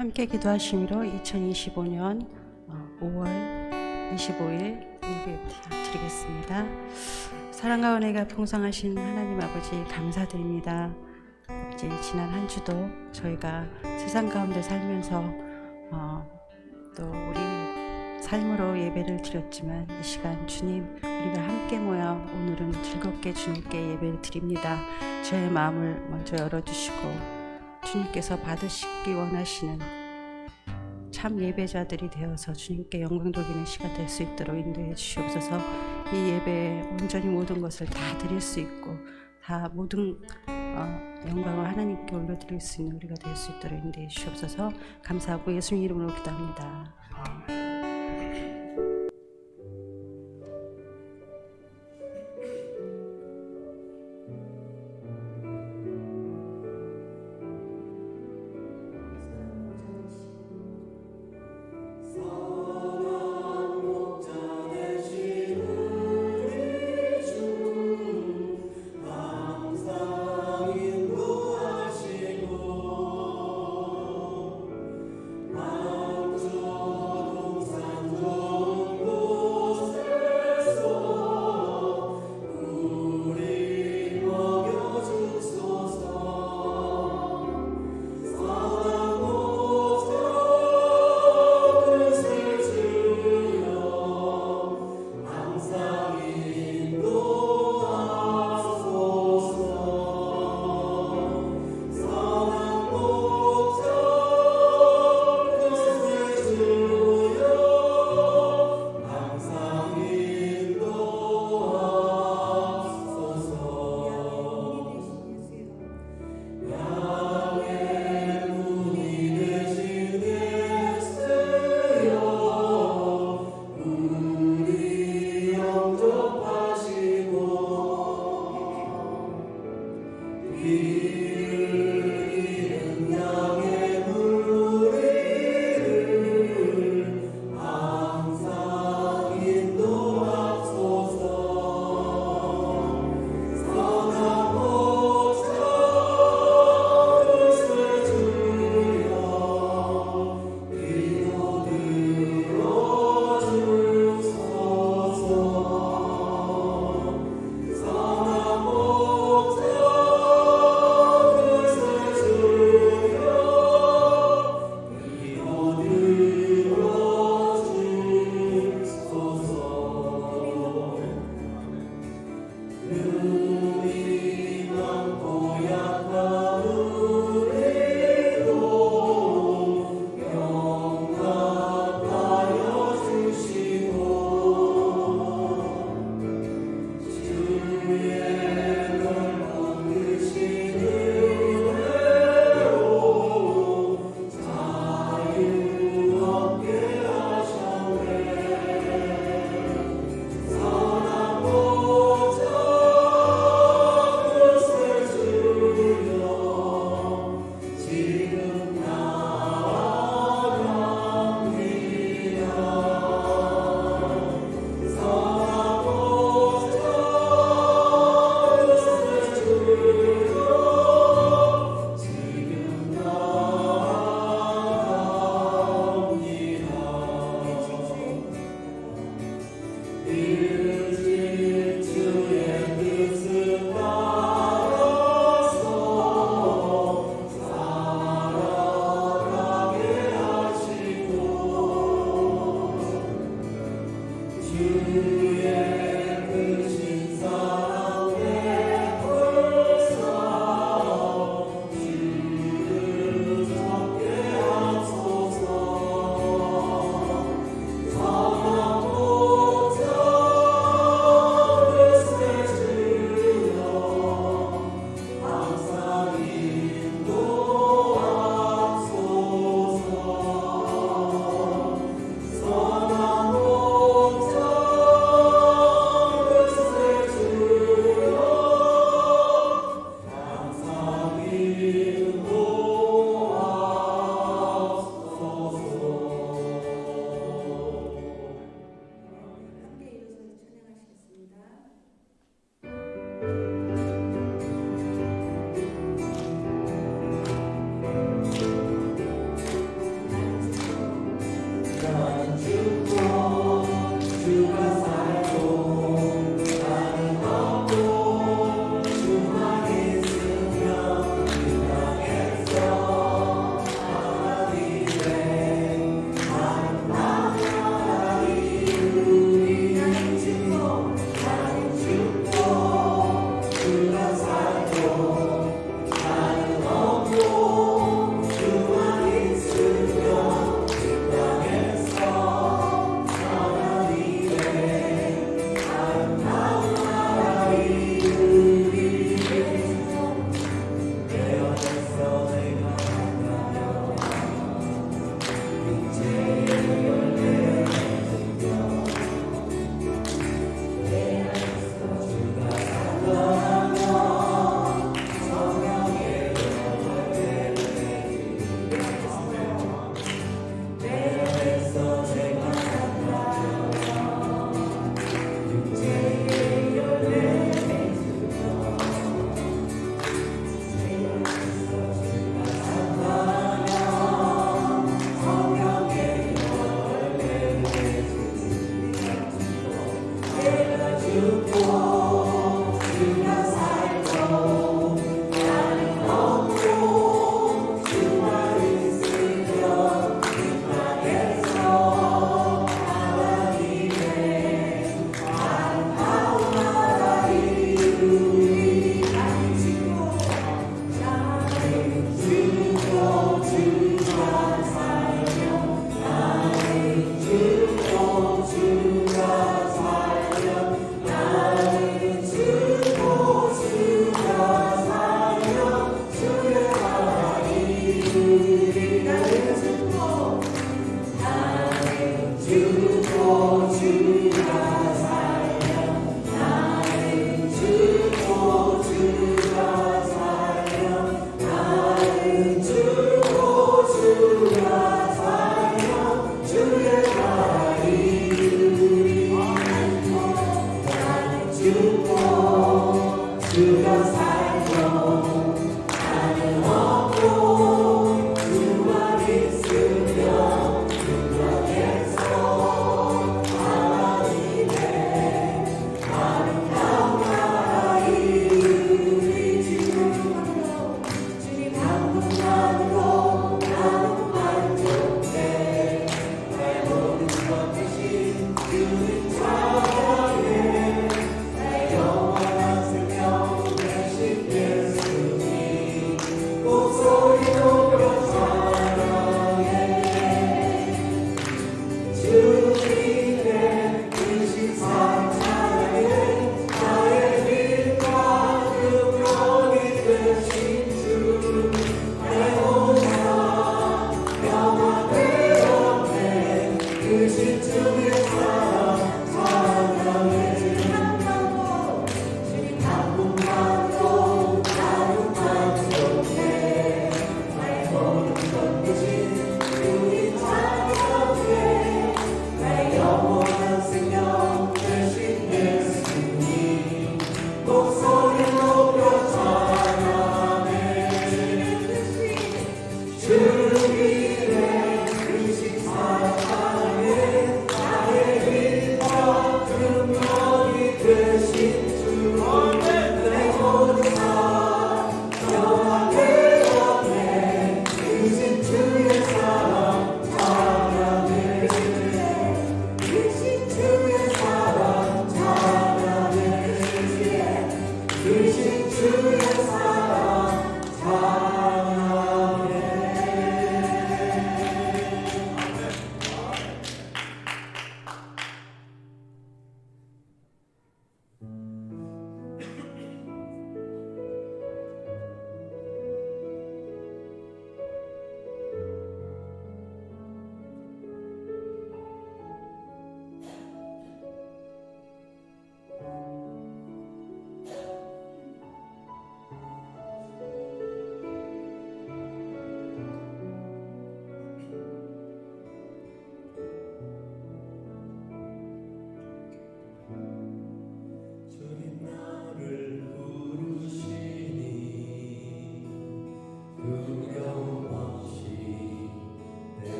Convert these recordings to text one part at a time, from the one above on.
함께 기도하심으로 2025년 5월 25일 예배 드리겠습니다. 사랑과 은혜가 풍성하신 하나님 아버지 감사드립니다. 이제 지난 한 주도 저희가 세상 가운데 살면서 또 우리 삶으로 예배를 드렸지만 이 시간 주님 우리가 함께 모여 오늘은 즐겁게 주님께 예배를 드립니다. 저의 마음을 먼저 열어주시고 주님께서 받으시기 원하시는 참 예배자들이 되어서 주님께 영광 돌리는 시간 될 수 있도록 인도해 주시옵소서. 이 예배에 온전히 모든 것을 다 드릴 수 있고 다 모든 영광을 하나님께 올려드릴 수 있는 우리가 될 수 있도록 인도해 주시옵소서. 감사하고 예수님 이름으로 기도합니다. Oh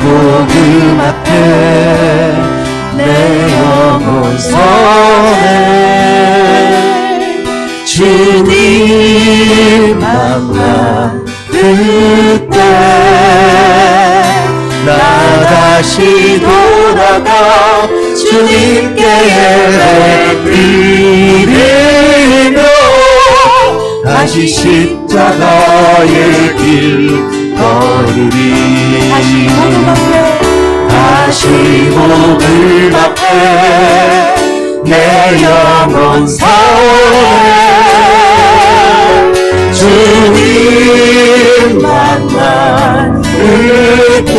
복음 앞에 내 영혼 선해 주님 만난 그때 나 다시 돌아가 주님께 예배드리며 다시 십자가의 길 걸으리. 다시 복음 앞에 내 영혼 선해 주님 만난 그때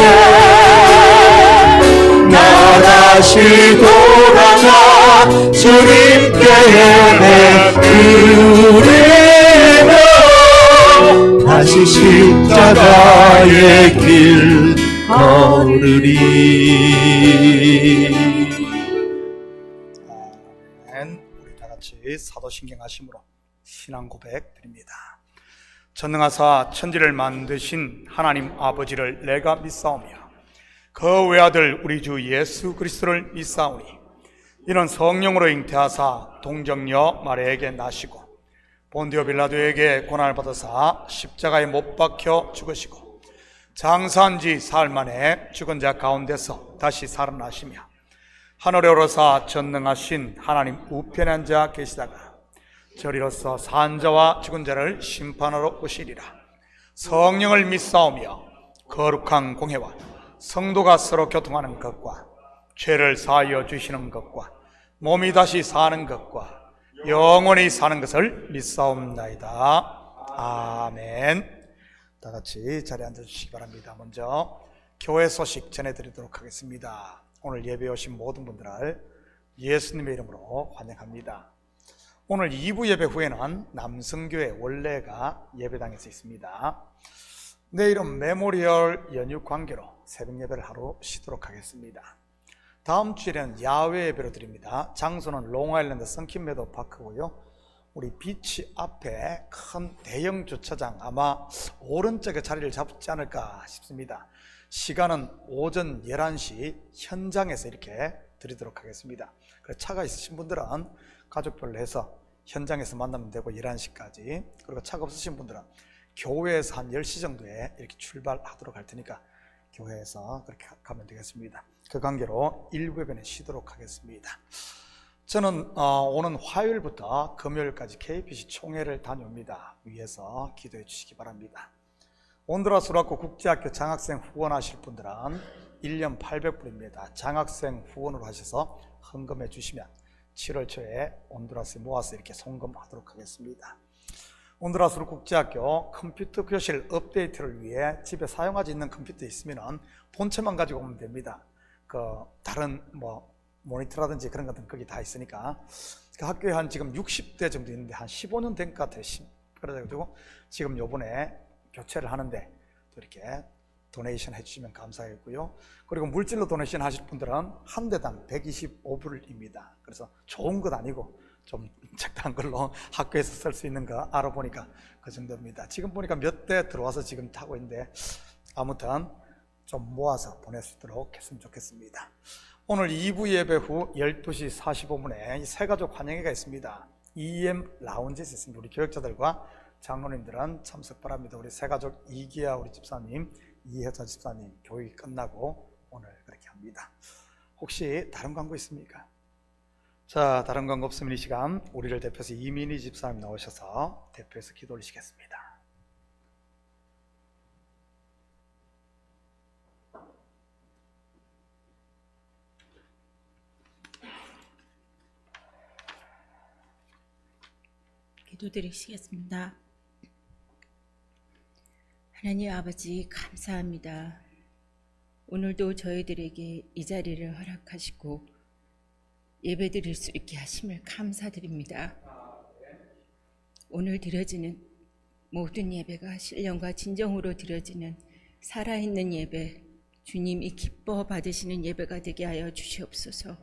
나 다시 돌아가 주님께 예배드리며 다시 십자가의 길 걸으리. 우리 다 같이 사도신경 하심으로 신앙 고백 드립니다. 전능하사 천지를 만드신 하나님 아버지를 내가 믿사오며 그 외아들 우리 주 예수 그리스도를 믿사오니 이는 성령으로 잉태하사 동정녀 마리아에게 나시고 본디오 빌라도에게 고난을 받으사 십자가에 못 박혀 죽으시고 장사한 지 사흘 만에 죽은 자 가운데서 다시 살아나시며 하늘에 오르사 전능하신 하나님 우편에 앉아 계시다가 저리로서 산 자와 죽은 자를 심판하러 오시리라. 성령을 믿사오며 거룩한 공회와 성도가 서로 교통하는 것과 죄를 사하여 주시는 것과 몸이 다시 사는 것과 영원히 사는 것을 믿사옵나이다. 아멘. 다 같이 자리에 앉아주시기 바랍니다. 먼저 교회 소식 전해드리도록 하겠습니다. 오늘 예배에 오신 모든 분들을 예수님의 이름으로 환영합니다. 오늘 2부 예배 후에는 남성교회 원래가 예배당에서 있습니다. 내일은 메모리얼 연휴 관계로 새벽 예배를 하러 쉬도록 하겠습니다. 다음 주에는 야외 예배로 드립니다. 장소는 롱아일랜드 선킴메도 파크고요. 우리 비치 앞에 큰 대형 주차장, 아마 오른쪽에 자리를 잡지 않을까 싶습니다. 시간은 오전 11시 현장에서 이렇게 드리도록 하겠습니다. 그래서 차가 있으신 분들은 가족별로 해서 현장에서 만나면 되고 11시까지, 그리고 차가 없으신 분들은 교회에서 한 10시 정도에 이렇게 출발하도록 할 테니까 교회에서 그렇게 가면 되겠습니다. 그 관계로 1부 예배는 쉬도록 하겠습니다. 저는 오는 화요일부터 금요일까지 KPC 총회를 다녀옵니다. 위에서 기도해 주시기 바랍니다. 온두라스로아코 국제학교 장학생 후원하실 분들은 1년 800불입니다. 장학생 후원으로 하셔서 헌금해 주시면 7월 초에 온두라스에 모아서 이렇게 송금하도록 하겠습니다. 온두라스로 국제학교 컴퓨터 교실 업데이트를 위해 집에 사용하지 있는 컴퓨터 있으면 본체만 가지고 오면 됩니다. 다른 모니터라든지 그런 것들은 거기 다 있으니까. 그 학교에 한 지금 60대 정도 있는데 한 15년 된 것 같아요. 그래가지고 지금 요번에 교체를 하는데 또 이렇게 도네이션 해주시면 감사하겠고요. 그리고 물질로 도네이션 하실 분들은 한 대당 125불입니다. 그래서 좋은 것 아니고 좀 적당한 걸로 학교에서 쓸 수 있는 거 알아보니까 그 정도입니다. 지금 보니까 몇 대 들어와서 지금 타고 있는데 아무튼 좀 모아서 보낼 수 있도록 했으면 좋겠습니다. 오늘 2부 예배 후 12시 45분에 새가족 환영회가 있습니다. EM 라운지에서 있습니다. 우리 교역자들과 장로님들은 참석 바랍니다. 우리 새가족 이기아 우리 집사님, 이혜자 집사님 교육이 끝나고 오늘 그렇게 합니다. 혹시 다른 광고 있습니까? 자, 다른 광고 없으면 이 시간 우리를 대표해서 이민희 집사님 나오셔서 대표해서 기도 올리시겠습니다. 기도드리시겠습니다. 하나님 아버지 감사합니다. 오늘도 저희들에게 이 자리를 허락하시고 예배드릴 수 있게 하심을 감사드립니다. 오늘 드려지는 모든 예배가 신령과 진정으로 드려지는 살아있는 예배, 주님이 기뻐 받으시는 예배가 되게 하여 주시옵소서.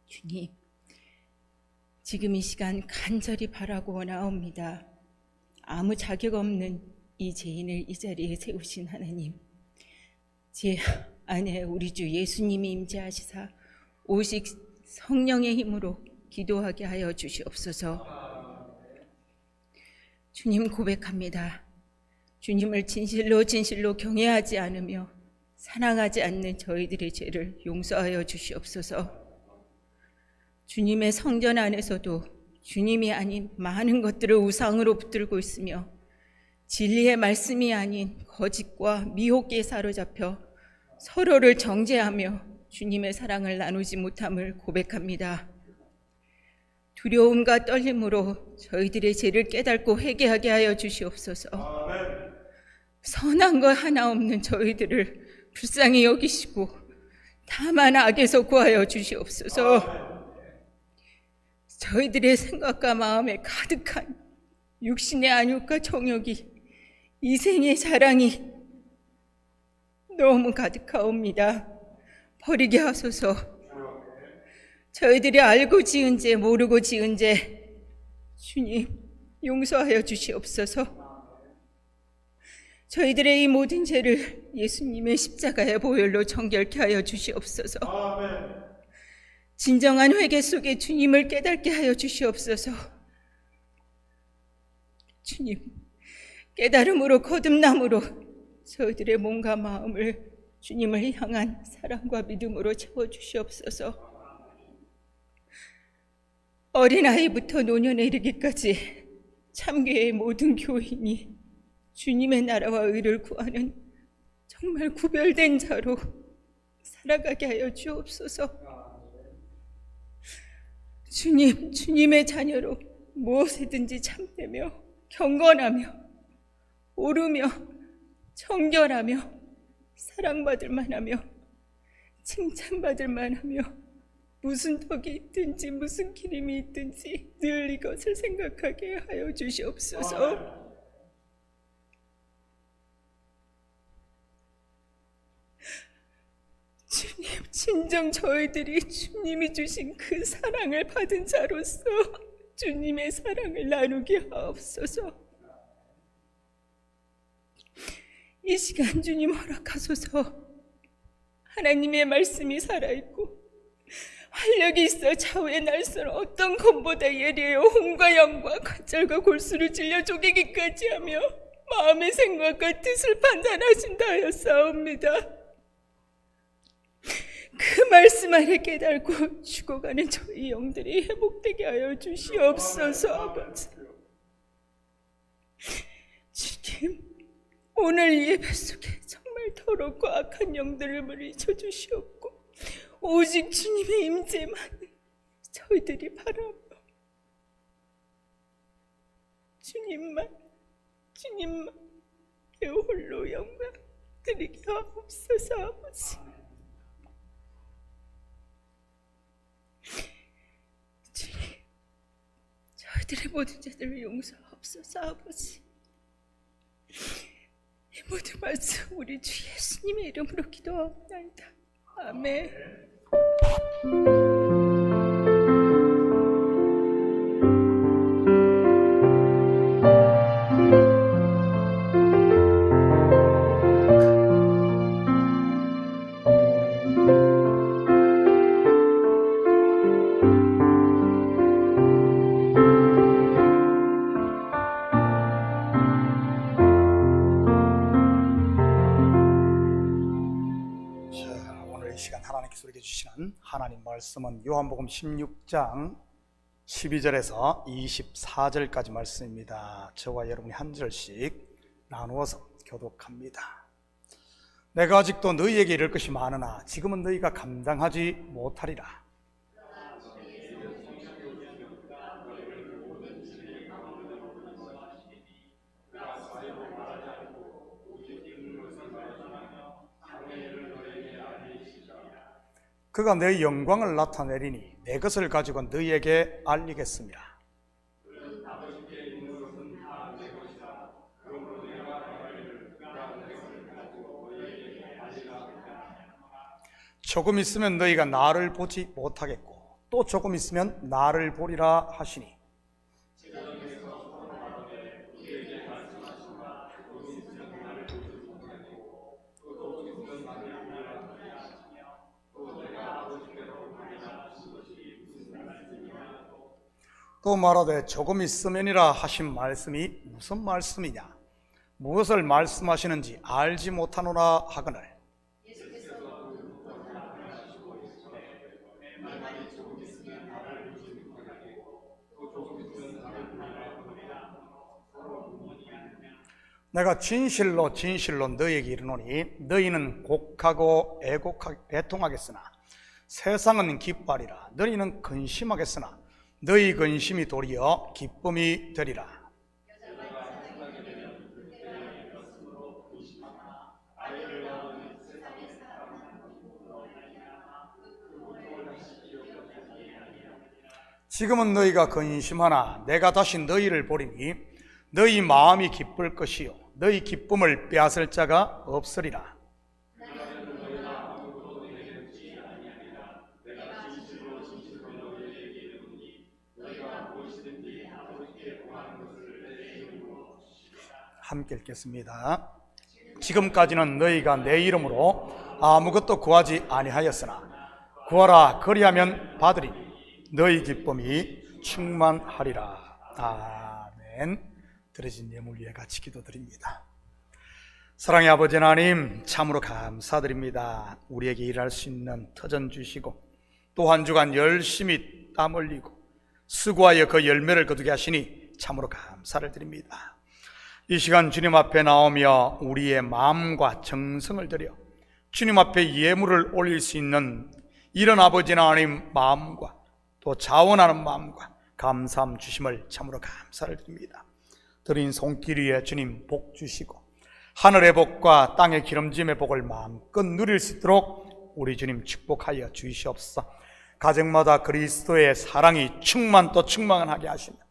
주님, 지금 이 시간 간절히 바라고 원하옵니다. 아무 자격 없는 이 죄인을 이 자리에 세우신 하나님, 제 안에 우리 주 예수님이 임재하시사 오직 성령의 힘으로 기도하게 하여 주시옵소서. 주님 고백합니다. 주님을 진실로 경외하지 않으며 사랑하지 않는 저희들의 죄를 용서하여 주시옵소서. 주님의 성전 안에서도 주님이 아닌 많은 것들을 우상으로 붙들고 있으며 진리의 말씀이 아닌 거짓과 미혹에 사로잡혀 서로를 정죄하며 주님의 사랑을 나누지 못함을 고백합니다. 두려움과 떨림으로 저희들의 죄를 깨닫고 회개하게 하여 주시옵소서. 선한 것 하나 없는 저희들을 불쌍히 여기시고 다만 악에서 구하여 주시옵소서. 저희들의 생각과 마음에 가득한 육신의 안욕과 정욕이 이 생의 자랑이 너무 가득하옵니다. 버리게 하소서. 저희들이 알고 지은 죄 모르고 지은 죄 주님 용서하여 주시옵소서. 저희들의 이 모든 죄를 예수님의 십자가의 보혈로 정결케 하여 주시옵소서. 진정한 회개 속에 주님을 깨닫게 하여 주시옵소서. 주님, 깨달음으로 거듭남으로 저희들의 몸과 마음을 주님을 향한 사랑과 믿음으로 채워주시옵소서. 어린아이부터 노년에 이르기까지 참교회의 모든 교인이 주님의 나라와 의를 구하는 정말 구별된 자로 살아가게 하여 주옵소서. 주님, 주님의 자녀로 무엇이든지 참되며 경건하며 오르며 정결하며 사랑받을 만하며 칭찬받을 만하며 무슨 덕이 있든지 무슨 기림이 있든지 늘 이것을 생각하게 하여 주시옵소서. 주님, 진정 저희들이 주님이 주신 그 사랑을 받은 자로서 주님의 사랑을 나누게 하옵소서. 이 시간 주님 허락하소서. 하나님의 말씀이 살아있고 활력이 있어 좌우의 날선 어떤 검보다 예리하여 혼과 영과 관절과 골수를 찔려 쪼개기까지 하며 마음의 생각과 뜻을 판단하신다 하였사옵니다. 그 말씀 안에 깨달고 죽어가는 저희 영들이 회복되게 하여 주시옵소서. 아버지 주님, 오늘 이 예배 속에 정말 더럽고 악한 영들을 물리쳐 주시옵고 오직 주님의 임재만 저희들이 바라며 주님만 홀로 영광 드리게 하옵소서. 아버지 주님, 저희들의 모든 죄들을 용서하옵소서. 아버지 이 모든 말씀 우리 주 예수님의 이름으로 기도하옵나이다. 아멘. 말씀은 요한복음 16장 12절에서 24절까지 말씀입니다. 저와 여러분이 한 절씩 나누어서 교독합니다. 내가 아직도 너희에게 이를 것이 많으나 지금은 너희가 감당하지 못하리라. 그가 내 영광을 나타내리니 내 것을 가지고 너희에게 알리겠으며 조금 있으면 너희가 나를 보지 못하겠고 또 조금 있으면 나를 보리라 하시니 또 말하되 조금 있으면이라 하신 말씀이 무슨 말씀이냐? 무엇을 말씀하시는지 알지 못하노라 하거늘 내가 진실로 진실로 너희에게 이르노니 너희는 곡하고 애통하겠으나 세상은 기뻐하리라. 너희는 근심하겠으나 너희 근심이 도리어 기쁨이 되리라. 지금은 너희가 근심하나 내가 다시 너희를 보리니 너희 마음이 기쁠 것이요 너희 기쁨을 빼앗을 자가 없으리라. 함께 읽겠습니다. 지금까지는 너희가 내 이름으로 아무것도 구하지 아니하였으나 구하라 그리하면 받으리니 너희 기쁨이 충만하리라. 아멘. 드려진 예물 위에 같이 기도드립니다. 사랑의 아버지 하나님, 참으로 감사드립니다. 우리에게 일할 수 있는 터전 주시고 또 한 주간 열심히 땀 흘리고 수고하여 그 열매를 거두게 하시니 참으로 감사를 드립니다. 이 시간 주님 앞에 나오며 우리의 마음과 정성을 들여 주님 앞에 예물을 올릴 수 있는 이런 아버지 하나님 마음과 또 자원하는 마음과 감사함 주심을 참으로 감사를 드립니다. 드린 손길 위에 주님 복 주시고 하늘의 복과 땅의 기름짐의 복을 마음껏 누릴 수 있도록 우리 주님 축복하여 주시옵소서. 가정마다 그리스도의 사랑이 충만 또 충만하게 하시며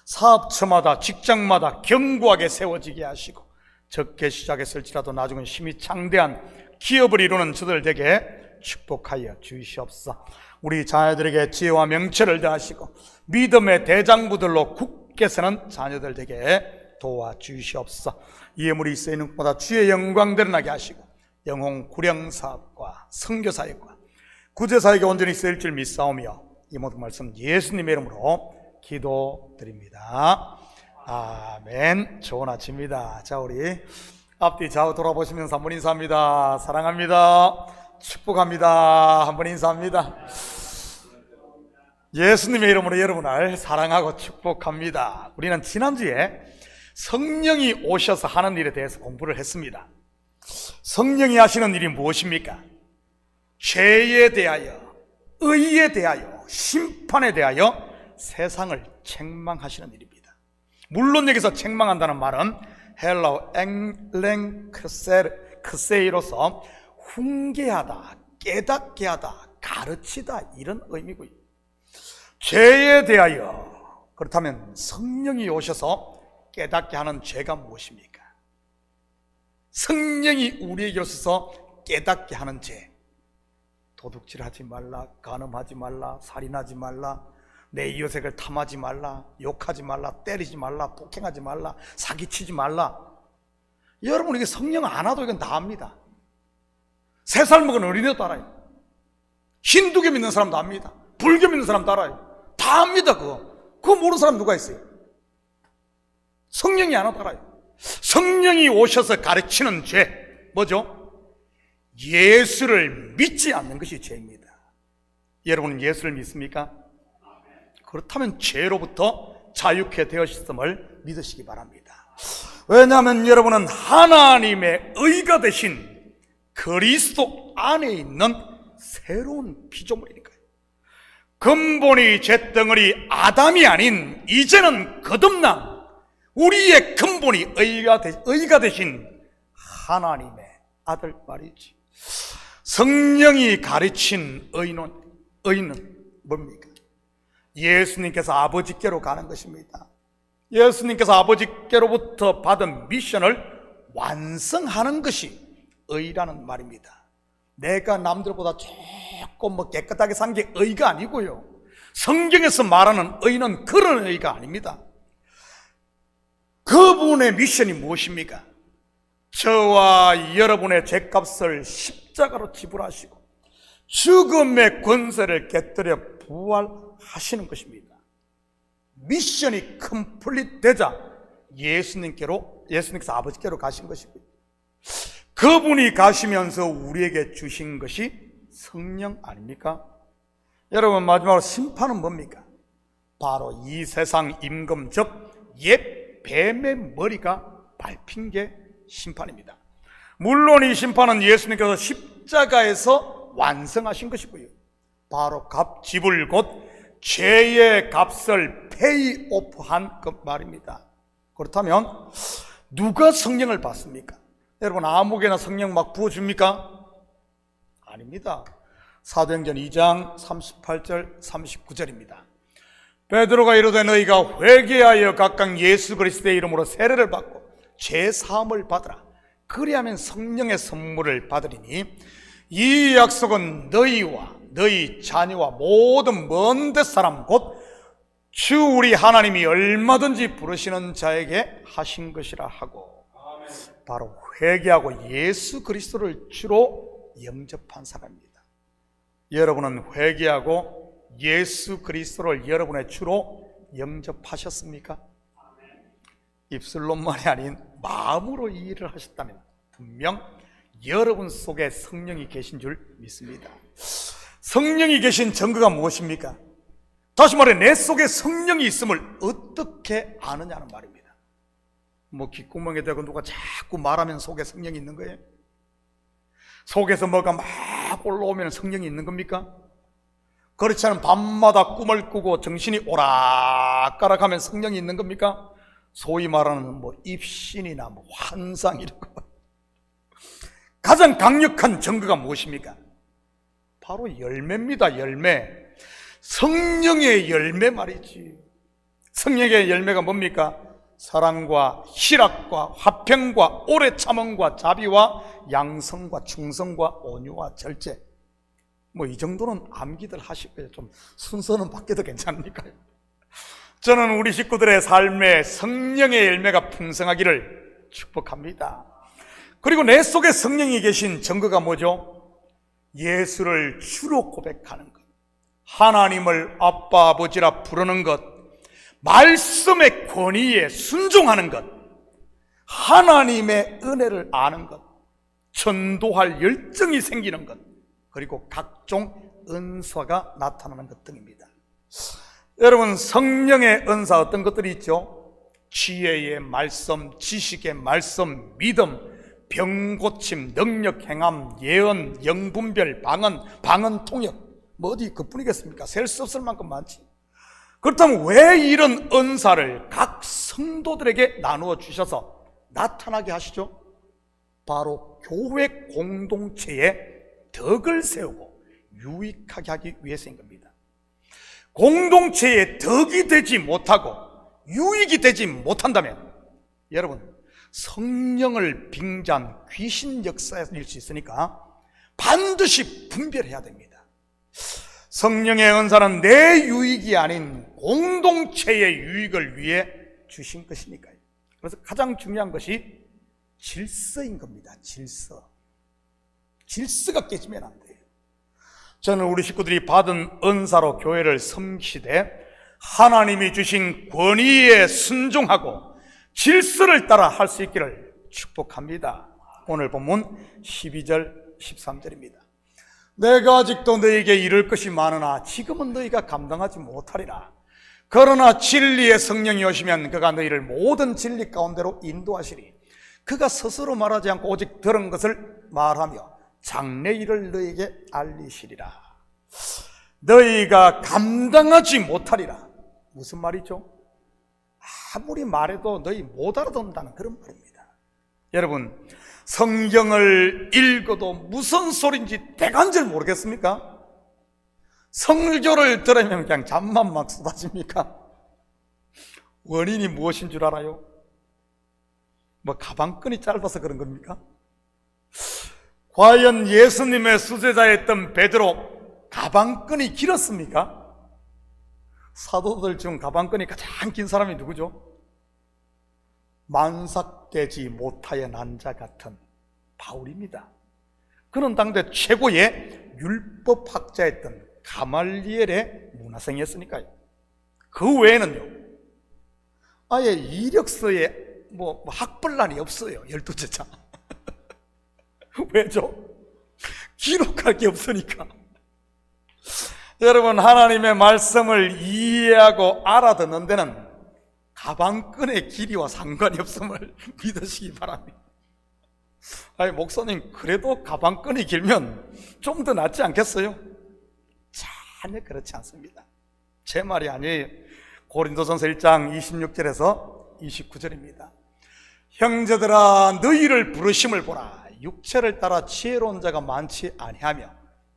사업처마다 직장마다 견고하게 세워지게 하시고 적게 시작했을지라도 나중은 힘이 창대한 기업을 이루는 저들 되게 축복하여 주시옵소서. 우리 자녀들에게 지혜와 명철을 더하시고 믿음의 대장부들로 굳게 서는 자녀들 되게 도와주시옵소서. 예물이 쓰이는 것보다 주의 영광 드러나게 하시고 영혼 구령 사업과 선교 사역과 구제 사역에 온전히 쓰일 줄 믿사오며 이 모든 말씀 예수님의 이름으로 기도드립니다. 아멘. 좋은 아침입니다. 자, 우리 앞뒤 좌우 돌아보시면서 한번 인사합니다. 사랑합니다. 축복합니다. 한번 인사합니다. 예수님의 이름으로 여러분을 사랑하고 축복합니다. 우리는 지난주에 성령이 오셔서 하는 일에 대해서 공부를 했습니다. 성령이 하시는 일이 무엇입니까? 죄에 대하여, 의에 대하여, 심판에 대하여 세상을 책망하시는 일입니다. 물론 여기서 책망한다는 말은 헬라어 앵랭크세이로서 훈계하다, 깨닫게 하다, 가르치다 이런 의미고요. 죄에 대하여, 그렇다면 성령이 오셔서 깨닫게 하는 죄가 무엇입니까? 성령이 우리에게 오셔서 깨닫게 하는 죄, 도둑질하지 말라, 간음하지 말라, 살인하지 말라, 내 이웃에게 탐하지 말라, 욕하지 말라, 때리지 말라, 폭행하지 말라, 사기치지 말라. 여러분, 이게 성령 안 와도 이건 다 압니다. 3살 먹은 어린애도 알아요. 힌두교 믿는 사람도 압니다. 불교 믿는 사람도 알아요. 다 압니다. 그거 모르는 사람 누가 있어요? 성령이 안 와도 알아요. 성령이 오셔서 가르치는 죄 뭐죠? 예수를 믿지 않는 것이 죄입니다. 여러분은 예수를 믿습니까? 그렇다면 죄로부터 자유케 되었음을 믿으시기 바랍니다. 왜냐하면 여러분은 하나님의 의가 되신 그리스도 안에 있는 새로운 피조물이니까요. 근본이 잿덩어리 아담이 아닌 이제는 거듭난 우리의 근본이 의가 되신 하나님의 아들 말이지. 성령이 가르친 의는 뭡니까? 예수님께서 아버지께로 가는 것입니다. 예수님께서 아버지께로부터 받은 미션을 완성하는 것이 의라는 말입니다. 내가 남들보다 조금 깨끗하게 산 게 의가 아니고요, 성경에서 말하는 의는 그런 의가 아닙니다. 그분의 미션이 무엇입니까? 저와 여러분의 죄값을 십자가로 지불하시고 죽음의 권세를 깨뜨려 부활하시는 것입니다. 미션이 컴플릿 되자 예수님께서 아버지께로 가신 것입니다. 그분이 가시면서 우리에게 주신 것이 성령 아닙니까? 여러분, 마지막으로 심판은 뭡니까? 바로 이 세상 임금, 즉 옛 뱀의 머리가 밟힌 게 심판입니다. 물론 이 심판은 예수님께서 십자가에서 완성하신 것이고요, 바로 지불 곧 죄의 값을 페이오프한 그 말입니다. 그렇다면 누가 성령을 받습니까? 여러분, 아무개나 성령 막 부어줍니까? 아닙니다. 사도행전 2장 38절 39절입니다. 베드로가 이르되 너희가 회개하여 각각 예수 그리스도의 이름으로 세례를 받고 죄 사함을 받으라. 그리하면 성령의 선물을 받으리니 이 약속은 너희와 너희 자녀와 모든 먼 데 사람 곧 주 우리 하나님이 얼마든지 부르시는 자에게 하신 것이라 하고, 바로 회개하고 예수 그리스도를 주로 영접한 사람입니다. 여러분은 회개하고 예수 그리스도를 여러분의 주로 영접하셨습니까? 입술론만이 아닌 마음으로 이 일을 하셨다면 분명 여러분 속에 성령이 계신 줄 믿습니다. 성령이 계신 증거가 무엇입니까? 다시 말해, 내 속에 성령이 있음을 어떻게 아느냐는 말입니다. 귓구멍에 대고 누가 자꾸 말하면 속에 성령이 있는 거예요? 속에서 뭐가 막 올라오면 성령이 있는 겁니까? 그렇지 않으면 밤마다 꿈을 꾸고 정신이 오락가락하면 성령이 있는 겁니까? 소위 말하는 입신이나 환상 이런 거. 가장 강력한 증거가 무엇입니까? 바로 열매입니다. 열매. 성령의 열매 말이지. 성령의 열매가 뭡니까? 사랑과 희락과 화평과 오래 참음과 자비와 양성과 충성과 온유와 절제. 이 정도는 암기들 하시고요. 좀 순서는 바뀌어도 괜찮으니까요. 저는 우리 식구들의 삶에 성령의 열매가 풍성하기를 축복합니다. 그리고 내 속에 성령이 계신 증거가 뭐죠? 예수를 주로 고백하는 것, 하나님을 아빠 아버지라 부르는 것, 말씀의 권위에 순종하는 것, 하나님의 은혜를 아는 것, 전도할 열정이 생기는 것, 그리고 각종 은사가 나타나는 것 등입니다. 여러분, 성령의 은사 어떤 것들이 있죠? 지혜의 말씀, 지식의 말씀, 믿음, 병고침, 능력 행함, 예언, 영분별, 방언 통역, 어디 그뿐이겠습니까? 셀 수 없을 만큼 많지. 그렇다면 왜 이런 은사를 각 성도들에게 나누어 주셔서 나타나게 하시죠? 바로 교회 공동체에 덕을 세우고 유익하게 하기 위해서인 겁니다. 공동체에 덕이 되지 못하고 유익이 되지 못한다면 여러분, 성령을 빙자한 귀신 역사일 수 있으니까 반드시 분별해야 됩니다. 성령의 은사는 내 유익이 아닌 공동체의 유익을 위해 주신 것이니까요. 그래서 가장 중요한 것이 질서인 겁니다. 질서가 깨지면 안 돼요. 저는 우리 식구들이 받은 은사로 교회를 섬기되 하나님이 주신 권위에 순종하고 질서를 따라 할 수 있기를 축복합니다. 오늘 본문 12절 13절입니다. 내가 아직도 너희에게 이룰 것이 많으나 지금은 너희가 감당하지 못하리라. 그러나 진리의 성령이 오시면 그가 너희를 모든 진리 가운데로 인도하시리. 그가 스스로 말하지 않고 오직 들은 것을 말하며 장래 일을 너희에게 알리시리라. 너희가 감당하지 못하리라. 무슨 말이죠? 아무리 말해도 너희 못 알아듣는다는 그런 말입니다. 여러분, 성경을 읽어도 무슨 소린지 대간절 모르겠습니까? 성교를 들으면 그냥 잠만 막 쏟아집니까? 원인이 무엇인 줄 알아요? 뭐 가방끈이 짧아서 그런 겁니까? 과연 예수님의 수제자였던 베드로 가방끈이 길었습니까? 사도들 중 가방끈이 가장 긴 사람이 누구죠? 만삭되지 못하여 난 자 같은 바울입니다. 그는 당대 최고의 율법학자였던 가말리엘의 문화생이었으니까요. 그 외에는요, 아예 이력서에 학벌란이 없어요. 12제자. 왜죠? 기록할 게 없으니까. 여러분, 하나님의 말씀을 이해하고 알아듣는 데는 가방끈의 길이와 상관이 없음을 믿으시기 바랍니다. 아니, 목사님, 그래도 가방끈이 길면 좀 더 낫지 않겠어요? 전혀 그렇지 않습니다. 제 말이 아니에요. 고린도전서 1장 26절에서 29절입니다. 형제들아, 너희를 부르심을 보라. 육체를 따라 지혜로운 자가 많지 아니하며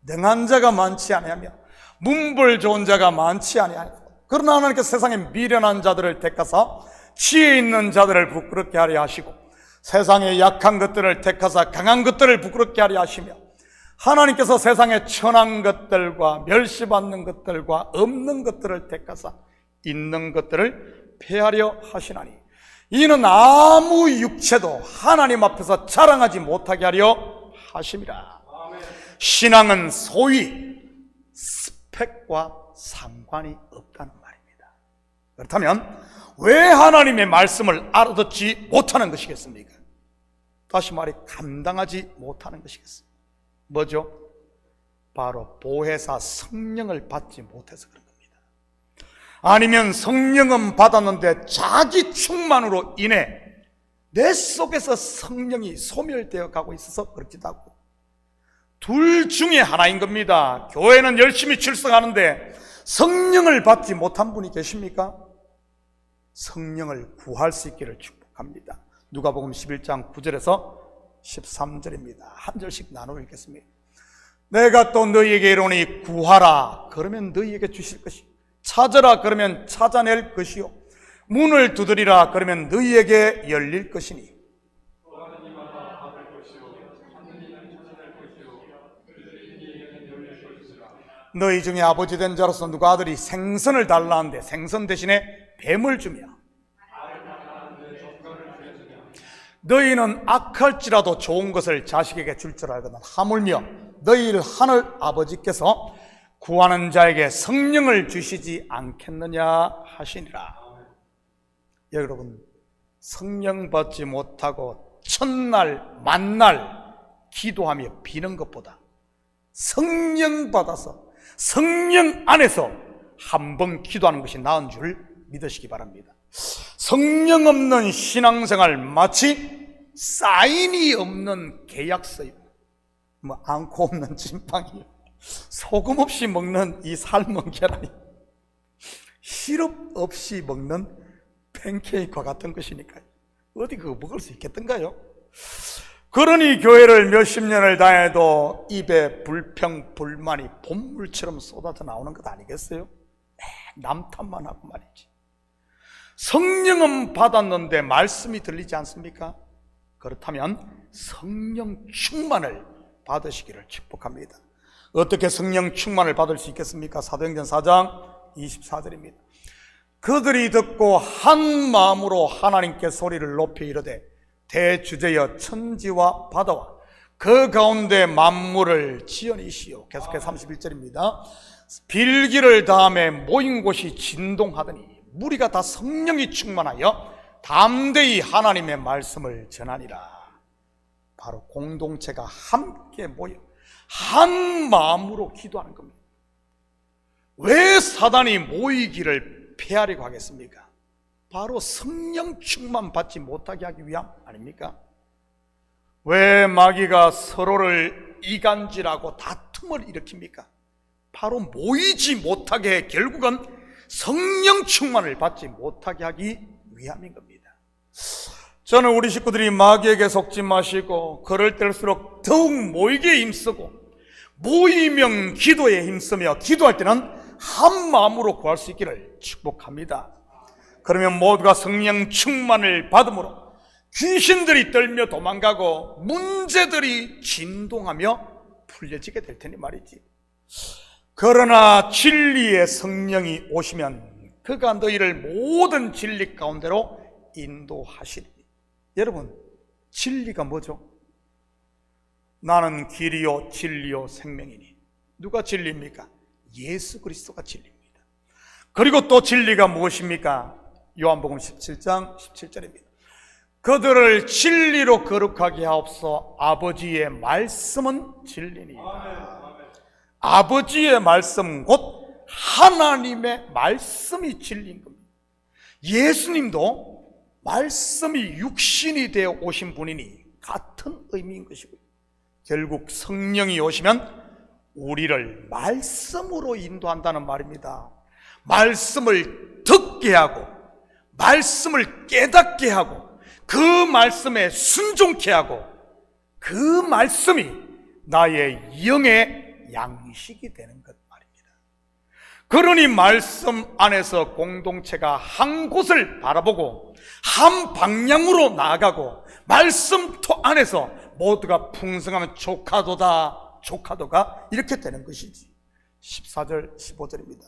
능한 자가 많지 아니하며 문벌 좋은 자가 많지 아니하며, 그러나 하나님께서 세상에 미련한 자들을 택하사 지혜 있는 자들을 부끄럽게 하려 하시고 세상에 약한 것들을 택하사 강한 것들을 부끄럽게 하려 하시며, 하나님께서 세상에 천한 것들과 멸시받는 것들과 없는 것들을 택하사 있는 것들을 폐하려 하시나니, 이는 아무 육체도 하나님 앞에서 자랑하지 못하게 하려 하심이라. 신앙은 소위 스펙과 상관이 없다는 말입니다. 그렇다면 왜 하나님의 말씀을 알아듣지 못하는 것이겠습니까? 다시 말해, 감당하지 못하는 것이겠습니다. 뭐죠? 바로 보혜사 성령을 받지 못해서 그런 겁니다. 아니면 성령은 받았는데 자기 충만으로 인해 내 속에서 성령이 소멸되어 가고 있어서 그렇기도 하고, 둘 중에 하나인 겁니다. 교회는 열심히 출석하는데 성령을 받지 못한 분이 계십니까? 성령을 구할 수 있기를 축복합니다. 누가복음 11장 9절에서 13절입니다. 한 절씩 나눠 읽겠습니다. 내가 또 너희에게 이르노니 구하라 그러면 너희에게 주실 것이요, 찾으라 그러면 찾아낼 것이요, 문을 두드리라 그러면 너희에게 열릴 것이니, 너희 중에 아버지 된 자로서 누가 아들이 생선을 달라 하는데 생선 대신에 뱀을 주며, 너희는 악할지라도 좋은 것을 자식에게 줄 줄 알거든 하물며 너희를 하늘 아버지께서 구하는 자에게 성령을 주시지 않겠느냐 하시니라. 여러분, 성령 받지 못하고 첫날 만날 기도하며 비는 것보다 성령 받아서 성령 안에서 한 번 기도하는 것이 나은 줄 믿으시기 바랍니다. 성령 없는 신앙생활 마치 사인이 없는 계약서요, 앙코 없는 찐빵이요, 소금 없이 먹는 이 삶은 계란이 시럽 없이 먹는 팬케이크와 같은 것이니까요. 어디 그거 먹을 수 있겠던가요? 그러니 교회를 몇십 년을 다녀도 입에 불평 불만이 봇물처럼 쏟아져 나오는 것 아니겠어요? 남 탓만 하고 말이지. 성령은 받았는데 말씀이 들리지 않습니까? 그렇다면 성령 충만을 받으시기를 축복합니다. 어떻게 성령 충만을 받을 수 있겠습니까? 사도행전 4장 24절입니다. 그들이 듣고 한 마음으로 하나님께 소리를 높여 이르되 대주제여 천지와 바다와 그 가운데 만물을 지으시오. 계속해서 31절입니다. 빌기를 다음에 모인 곳이 진동하더니 무리가 다 성령이 충만하여 담대히 하나님의 말씀을 전하니라. 바로 공동체가 함께 모여 한 마음으로 기도하는 겁니다. 왜 사단이 모이기를 폐하려고 하겠습니까? 바로 성령 충만 받지 못하게 하기 위함 아닙니까? 왜 마귀가 서로를 이간질하고 다툼을 일으킵니까? 바로 모이지 못하게 해 결국은 성령 충만을 받지 못하게 하기 위함인 겁니다. 저는 우리 식구들이 마귀에게 속지 마시고 그럴 때일수록 더욱 모이기에 힘쓰고 모이면 기도에 힘쓰며 기도할 때는 한 마음으로 구할 수 있기를 축복합니다. 그러면 모두가 성령 충만을 받음으로 귀신들이 떨며 도망가고 문제들이 진동하며 풀려지게 될 테니 말이지. 그러나 진리의 성령이 오시면 그가 너희를 모든 진리 가운데로 인도하시리. 여러분, 진리가 뭐죠? 나는 길이요 진리요 생명이니. 누가 진리입니까? 예수 그리스도가 진리입니다. 그리고 또 진리가 무엇입니까? 요한복음 17장 17절입니다. 그들을 진리로 거룩하게 하옵소서. 아버지의 말씀은 진리니이다. 아버지의 말씀 곧 하나님의 말씀이 진리인 겁니다. 예수님도 말씀이 육신이 되어 오신 분이니 같은 의미인 것이고요. 결국 성령이 오시면 우리를 말씀으로 인도한다는 말입니다. 말씀을 듣게 하고 말씀을 깨닫게 하고 그 말씀에 순종케 하고 그 말씀이 나의 영의 양식이 되는 것 말입니다. 그러니 말씀 안에서 공동체가 한 곳을 바라보고 한 방향으로 나아가고 말씀터 안에서 모두가 풍성하면 조카도가 이렇게 되는 것이지. 14절 15절입니다.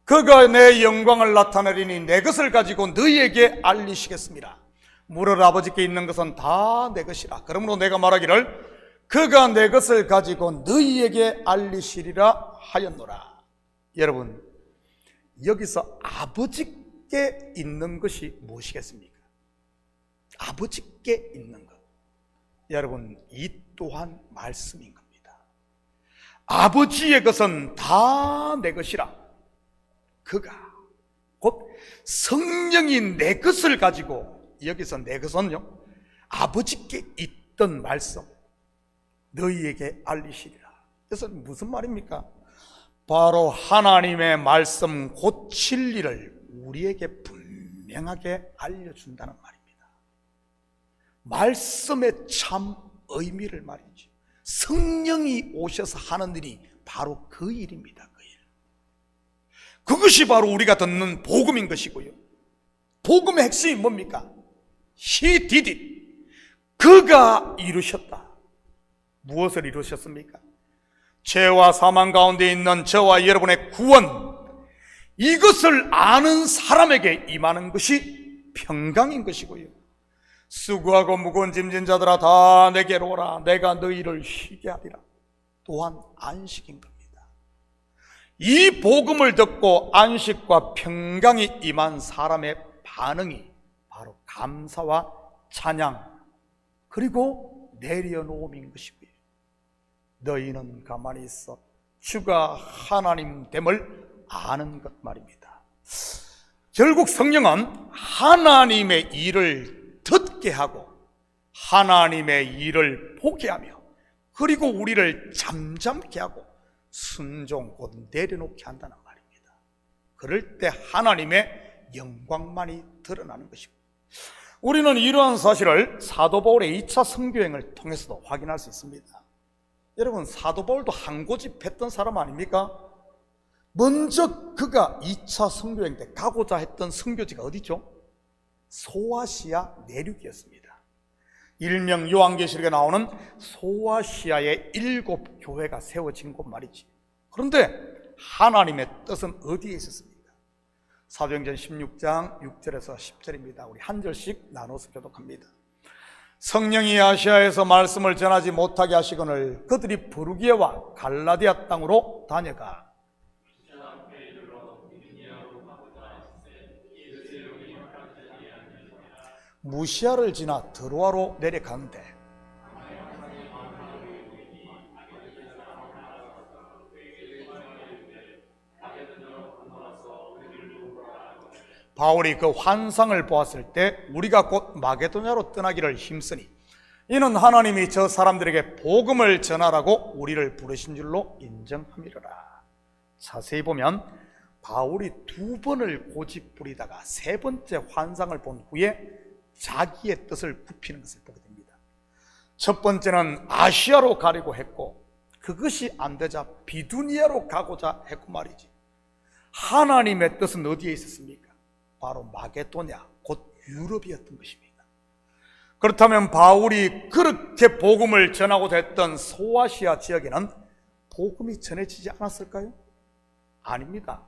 그가 내 영광을 나타내리니 내 것을 가지고 너희에게 알리시겠습니다. 물을 아버지께 있는 것은 다 내 것이라. 그러므로 내가 말하기를 그가 내 것을 가지고 너희에게 알리시리라 하였노라. 여러분, 여기서 아버지께 있는 것이 무엇이겠습니까? 아버지께 있는 것. 여러분, 이 또한 말씀인 겁니다. 아버지의 것은 다 내 것이라. 그가 곧 성령이 내 것을 가지고, 여기서 내 것은요, 아버지께 있던 말씀 너희에게 알리시리라. 그래서 무슨 말입니까? 바로 하나님의 말씀 곧 진리를 우리에게 분명하게 알려준다는 말입니다. 말씀의 참 의미를 말이죠. 성령이 오셔서 하는 일이 바로 그 일입니다. 그 일. 그것이 바로 우리가 듣는 복음인 것이고요. 복음의 핵심이 뭡니까? He did it. 그가 이루셨다. 무엇을 이루셨습니까? 죄와 사망 가운데 있는 저와 여러분의 구원, 이것을 아는 사람에게 임하는 것이 평강인 것이고요. 수고하고 무거운 짐진 자들아 다 내게로 오라. 내가 너희를 쉬게 하리라. 또한 안식인 겁니다. 이 복음을 듣고 안식과 평강이 임한 사람의 반응이 바로 감사와 찬양 그리고 내려놓음인 것이고요. 너희는 가만히 있어 주가 하나님 됨을 아는 것 말입니다. 결국 성령은 하나님의 일을 듣게 하고 하나님의 일을 보게 하며 그리고 우리를 잠잠케 하고 순종 곧 내려놓게 한다는 말입니다. 그럴 때 하나님의 영광만이 드러나는 것입니다. 우리는 이러한 사실을 사도 바울의 2차 선교행을 통해서도 확인할 수 있습니다. 여러분, 사도 바울도 한 고집했던 사람 아닙니까? 먼저 그가 2차 선교행 때 가고자 했던 선교지가 어디죠? 소아시아 내륙이었습니다. 일명 요한계시록에 나오는 소아시아의 7교회가 세워진 곳 말이지. 그런데 하나님의 뜻은 어디에 있었습니까? 사도행전 16장 6절에서 10절입니다. 우리 한 절씩 나눠서 교독합니다. 성령이 아시아에서 말씀을 전하지 못하게 하시거늘 그들이 부르기아와 갈라디아 땅으로 다녀가 무시아를 지나 드로아로 내려가는데 바울이 그 환상을 보았을 때 우리가 곧 마게도냐로 떠나기를 힘쓰니 이는 하나님이 저 사람들에게 복음을 전하라고 우리를 부르신 줄로 인정함이로라. 자세히 보면 바울이 2번을 고집 부리다가 3번째 환상을 본 후에 자기의 뜻을 굽히는 것을 보게 됩니다. 첫 번째는 아시아로 가려고 했고 그것이 안 되자 비두니아로 가고자 했고 말이지. 하나님의 뜻은 어디에 있었습니까? 바로 마게도냐, 곧 유럽이었던 것입니다. 그렇다면 바울이 그렇게 복음을 전하고자 했던 소아시아 지역에는 복음이 전해지지 않았을까요? 아닙니다.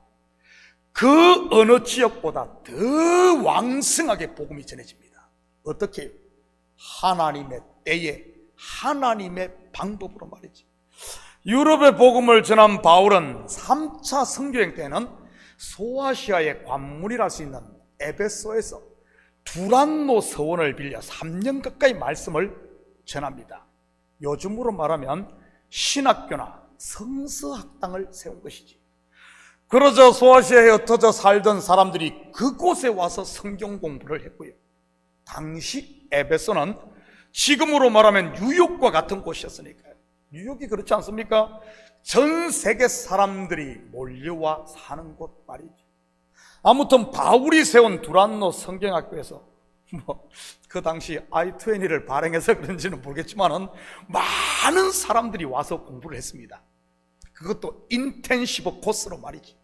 그 어느 지역보다 더 왕성하게 복음이 전해집니다. 어떻게? 하나님의 때에 하나님의 방법으로 말이지. 유럽의 복음을 전한 바울은 3차 선교행 때는 소아시아의 관문이랄 수 있는 에베소에서 두란노 서원을 빌려 3년 가까이 말씀을 전합니다. 요즘으로 말하면 신학교나 성서학당을 세운 것이지. 그러자 소아시아에 흩어져 살던 사람들이 그곳에 와서 성경 공부를 했고요. 당시 에베소는 지금으로 말하면 뉴욕과 같은 곳이었으니까요. 뉴욕이 그렇지 않습니까? 전 세계 사람들이 몰려와 사는 곳 말이죠. 아무튼 바울이 세운 두란노 성경학교에서 그 당시 I-20를 발행해서 그런지는 모르겠지만은 많은 사람들이 와서 공부를 했습니다. 그것도 인텐시브 코스로 말이지.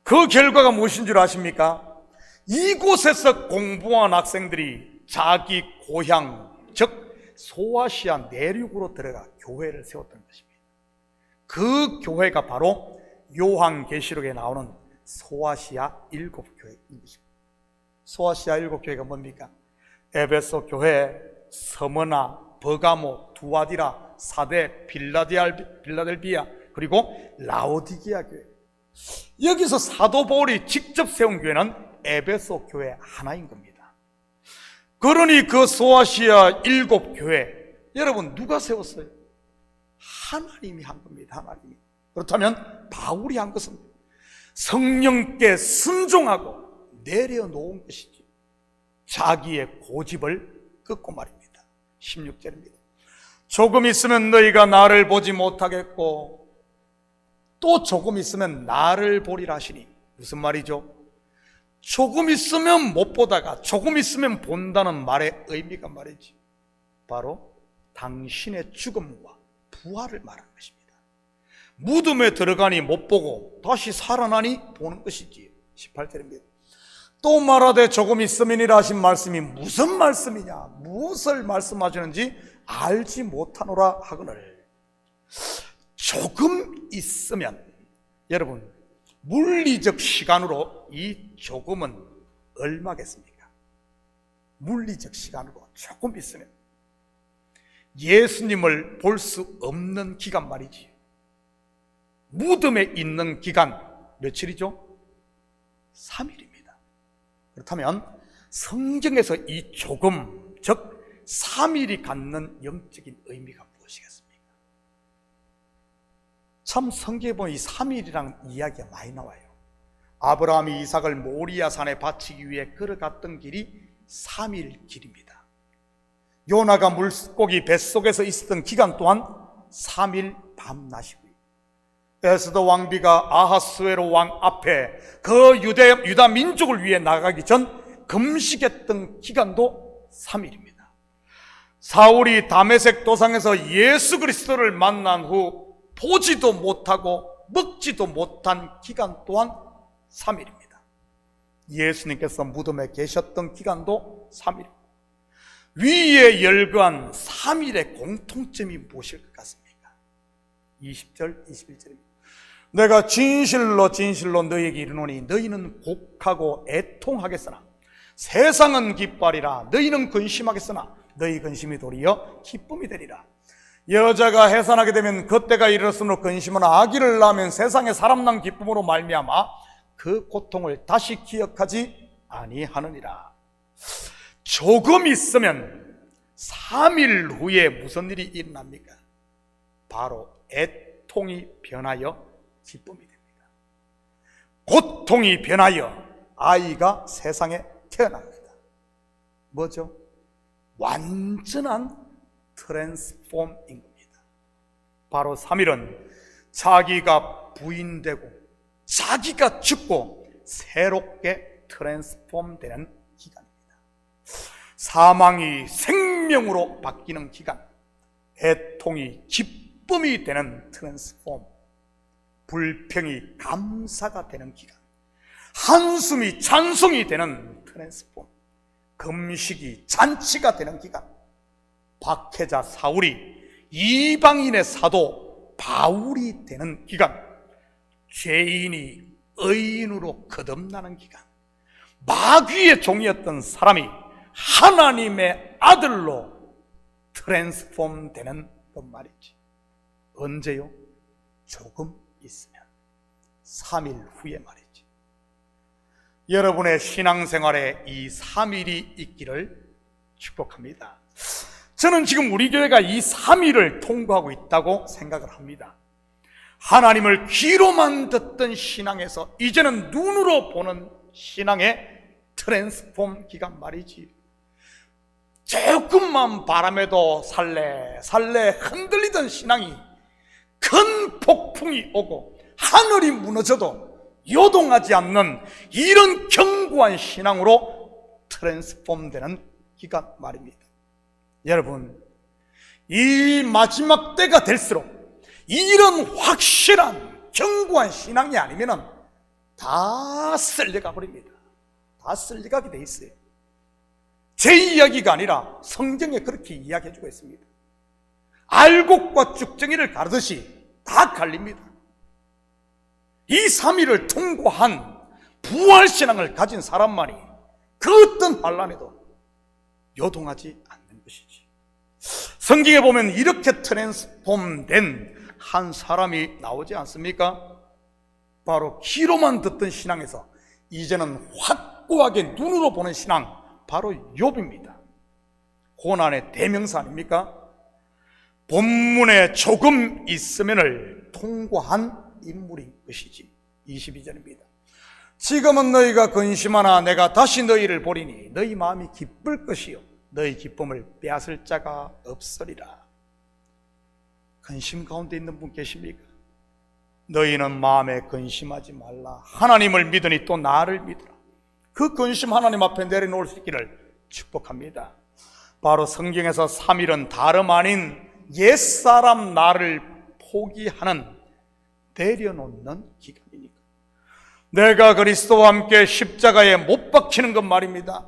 그 결과가 무엇인 줄 아십니까? 이곳에서 공부한 학생들이 자기 고향, 즉 소아시아 내륙으로 들어가 교회를 세웠던 것입니다. 그 교회가 바로 요한계시록에 나오는 소아시아 7교회인 것입니다. 소아시아 7교회가 뭡니까? 에베소 교회, 서머나, 버가모, 두아디라, 사데, 빌라델비아, 그리고 라오디게아 교회. 여기서 사도 바울이 직접 세운 교회는 에베소 교회 하나인 겁니다. 그러니 그 소아시아 7교회, 여러분 누가 세웠어요? 하나님이 한 겁니다. 하나님이. 그렇다면 바울이 한 것은 성령께 순종하고 내려놓은 것이지, 자기의 고집을 꺾고 말입니다. 16절입니다. 조금 있으면 너희가 나를 보지 못하겠고 또 조금 있으면 나를 보리라 하시니, 무슨 말이죠? 조금 있으면 못 보다가 조금 있으면 본다는 말의 의미가 말이지, 바로 당신의 죽음과 부활을 말하는 것입니다. 무덤에 들어가니 못 보고 다시 살아나니 보는 것이지. 18절입니다. 또 말하되 조금 있으면이라 하신 말씀이 무슨 말씀이냐, 무엇을 말씀하시는지 알지 못하노라 하거늘. 조금 있으면, 여러분 물리적 시간으로 이 조금은 얼마겠습니까? 물리적 시간으로 조금 있으면 예수님을 볼 수 없는 기간 말이지. 무덤에 있는 기간 며칠이죠? 3일입니다. 그렇다면 성경에서 이 조금, 즉 3일이 갖는 영적인 의미가 무엇이겠습니까? 참 성경에 보면 이 3일이라는 이야기가 많이 나와요. 아브라함이 이삭을 모리아 산에 바치기 위해 걸어갔던 길이 3일 길입니다. 요나가 물고기 뱃속에서 있었던 기간 또한 3일 밤낮이고요. 에스더 왕비가 아하스웨로 왕 앞에 그 유다 민족을 위해 나가기 전 금식했던 기간도 3일입니다. 사울이 다메섹 도상에서 예수 그리스도를 만난 후 보지도 못하고 먹지도 못한 기간 또한 3일입니다. 예수님께서 무덤에 계셨던 기간도 3일. 위에 열거한 3일의 공통점이 무엇일 것 같습니까? 20절, 21절입니다. 내가 진실로 진실로 너희에게 이르노니 너희는 곡하고 애통하겠으나 세상은 기뻐하리라. 너희는 근심하겠으나 너희 근심이 도리어 기쁨이 되리라. 여자가 해산하게 되면 그때가 이르렀으므로 근심은 아기를 낳으면 세상에 사람 난 기쁨으로 말미암아 그 고통을 다시 기억하지 아니하느니라. 조금 있으면 3일 후에 무슨 일이 일어납니까? 바로 애통이 변하여 기쁨이 됩니다. 고통이 변하여 아이가 세상에 태어납니다. 뭐죠? 완전한 트랜스폼인 겁니다. 바로 3일은 자기가 부인되고 자기가 죽고 새롭게 트랜스폼 되는 기간입니다. 사망이 생명으로 바뀌는 기간, 애통이 기쁨이 되는 트랜스폼, 불평이 감사가 되는 기간, 한숨이 찬송이 되는 트랜스폼, 금식이 잔치가 되는 기간, 박해자 사울이 이방인의 사도 바울이 되는 기간, 죄인이 의인으로 거듭나는 기간, 마귀의 종이었던 사람이 하나님의 아들로 트랜스폼 되는 그 말이지. 언제요? 조금 있으면 3일 후에 말이지. 여러분의 신앙생활에 이 3일이 있기를 축복합니다. 저는 지금 우리 교회가 이 3일을 통과하고 있다고 생각을 합니다. 하나님을 귀로만 듣던 신앙에서 이제는 눈으로 보는 신앙의 트랜스폼 기간 말이지. 조금만 바람에도 살래 흔들리던 신앙이 큰 폭풍이 오고 하늘이 무너져도 요동하지 않는 이런 견고한 신앙으로 트랜스폼 되는 기간 말입니다. 여러분, 이 마지막 때가 될수록 이런 확실한 견고한 신앙이 아니면 다 쓸려가 버립니다. 다 쓸려가게 돼 있어요. 제 이야기가 아니라 성경에 그렇게 이야기해주고 있습니다. 알곡과 쭉정이를 가르듯이 다 갈립니다. 이 3일을 통과한 부활신앙을 가진 사람만이 그 어떤 환난에도 요동하지 않는 것이지. 성경에 보면 이렇게 트랜스폼된 한 사람이 나오지 않습니까? 바로 귀로만 듣던 신앙에서 이제는 확고하게 눈으로 보는 신앙, 바로 욥입니다. 고난의 대명사 아닙니까? 본문에 조금 있으면을 통과한 인물인 것이지. 22절입니다. 지금은 너희가 근심하나 내가 다시 너희를 보리니 너희 마음이 기쁠 것이요 너희 기쁨을 빼앗을 자가 없으리라. 근심 가운데 있는 분 계십니까? 너희는 마음에 근심하지 말라. 하나님을 믿으니 또 나를 믿으라. 그 근심 하나님 앞에 내려놓을 수 있기를 축복합니다. 바로 성경에서 3일은 다름 아닌 옛사람 나를 포기하는, 내려놓는 기간이니까. 내가 그리스도와 함께 십자가에 못 박히는 것 말입니다.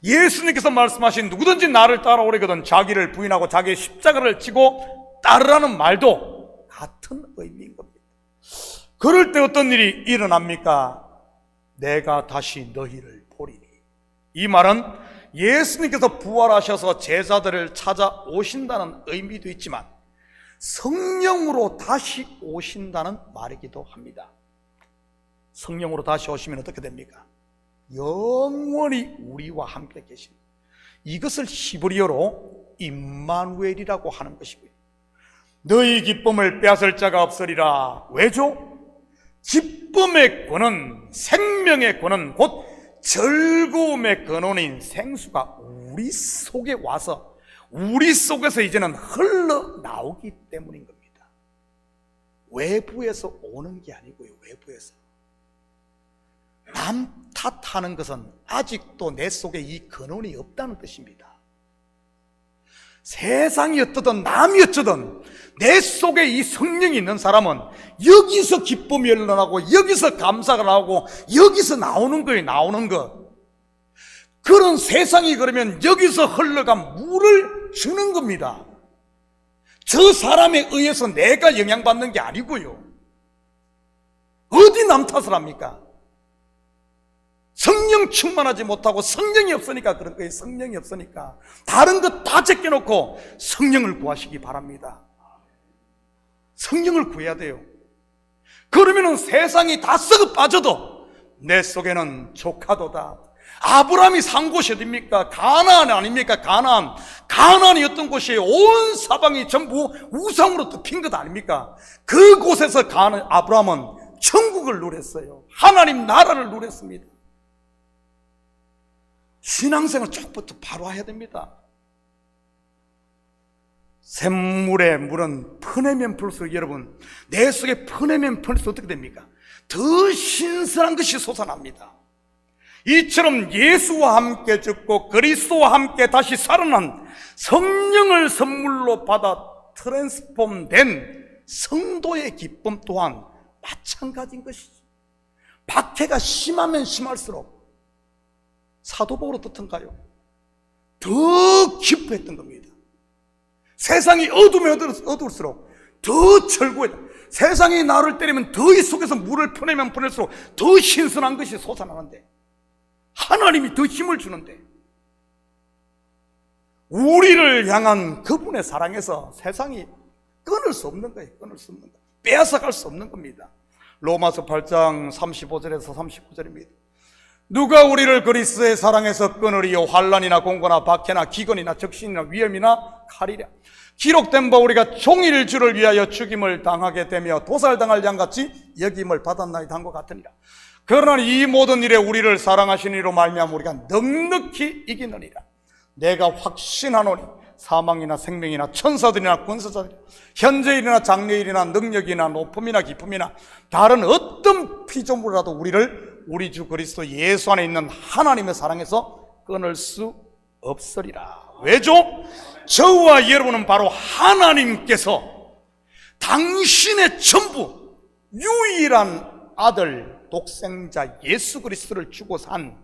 예수님께서 말씀하신 누구든지 나를 따라오려거든 자기를 부인하고 자기의 십자가를 지고 따르라는 말도 같은 의미인 겁니다. 그럴 때 어떤 일이 일어납니까? 내가 다시 너희를 보리니. 이 말은 예수님께서 부활하셔서 제자들을 찾아오신다는 의미도 있지만 성령으로 다시 오신다는 말이기도 합니다. 성령으로 다시 오시면 어떻게 됩니까? 영원히 우리와 함께 계십니다. 이것을 히브리어로 임마누엘이라고 하는 것이고요. 너희 기쁨을 빼앗을 자가 없으리라. 왜죠? 기쁨의 근원, 생명의 근원, 곧 즐거움의 근원인 생수가 우리 속에 와서 우리 속에서 이제는 흘러나오기 때문인 겁니다. 외부에서 오는 게 아니고요. 외부에서. 남 탓하는 것은 아직도 내 속에 이 근원이 없다는 뜻입니다. 세상이 어떠든 남이 어쩌든 내 속에 이 성령이 있는 사람은 여기서 기쁨이 흘러나오고 여기서 감사가 나오고 여기서 나오는 거예요. 나오는 거. 그런 세상이 그러면 여기서 흘러간 물을 주는 겁니다. 저 사람에 의해서 내가 영향받는 게 아니고요. 어디 남 탓을 합니까? 성령 충만하지 못하고 성령이 없으니까 그런 거예요. 성령이 없으니까 다른 것 다 제껴놓고 성령을 구하시기 바랍니다. 성령을 구해야 돼요. 그러면은 세상이 다 썩어 빠져도 내 속에는 조카도다. 아브라함이 산 곳이 어딥니까? 가나안 아닙니까? 가나안이 어떤 곳이에요? 온 사방이 전부 우상으로 덮인 것 아닙니까? 그곳에서 아브라함은 천국을 누렸어요. 하나님 나라를 누렸습니다. 신앙생활 쪽부터 바로 해야 됩니다. 샘물에 물은 퍼내면 풀수록 여러분, 내 속에 퍼내면 풀수록 어떻게 됩니까? 더 신선한 것이 솟아납니다. 이처럼 예수와 함께 죽고 그리스도와 함께 다시 살아난 성령을 선물로 받아 트랜스폼된 성도의 기쁨 또한 마찬가지인 것이죠. 박해가 심하면 심할수록 사도복으로 어떻던가요? 더 기뻐했던 겁니다. 세상이 어두우면 어두울수록 더 철구했다. 세상이 나를 때리면 더 이 속에서 물을 퍼내면 퍼낼수록 더 신선한 것이 솟아나는데, 하나님이 더 힘을 주는데, 우리를 향한 그분의 사랑에서 세상이 끊을 수 없는 거예요. 끊을 수 없는 거, 빼앗아갈 수 없는 겁니다. 로마서 8장 35절에서 39절입니다. 누가 우리를 그리스도의 사랑에서 끊으리요? 환난이나 공고나 박해나 기근이나 적신이나 위험이나 칼이랴. 기록된 바 우리가 종일 주를 위하여 죽임을 당하게 되며 도살당할 양같이 여김을 받았나이다 한 것 같으니라. 그러나 이 모든 일에 우리를 사랑하시는 이로 말미암아 우리가 넉넉히 이기느니라. 내가 확신하노니 사망이나 생명이나 천사들이나 권세자들이나 현재일이나 장래일이나 능력이나 높음이나 기쁨이나 다른 어떤 피조물이라도 우리를 우리 주 그리스도 예수 안에 있는 하나님의 사랑에서 끊을 수 없으리라. 왜죠? 저와 여러분은 바로 하나님께서 당신의 전부 유일한 아들 독생자 예수 그리스도를 주고 산,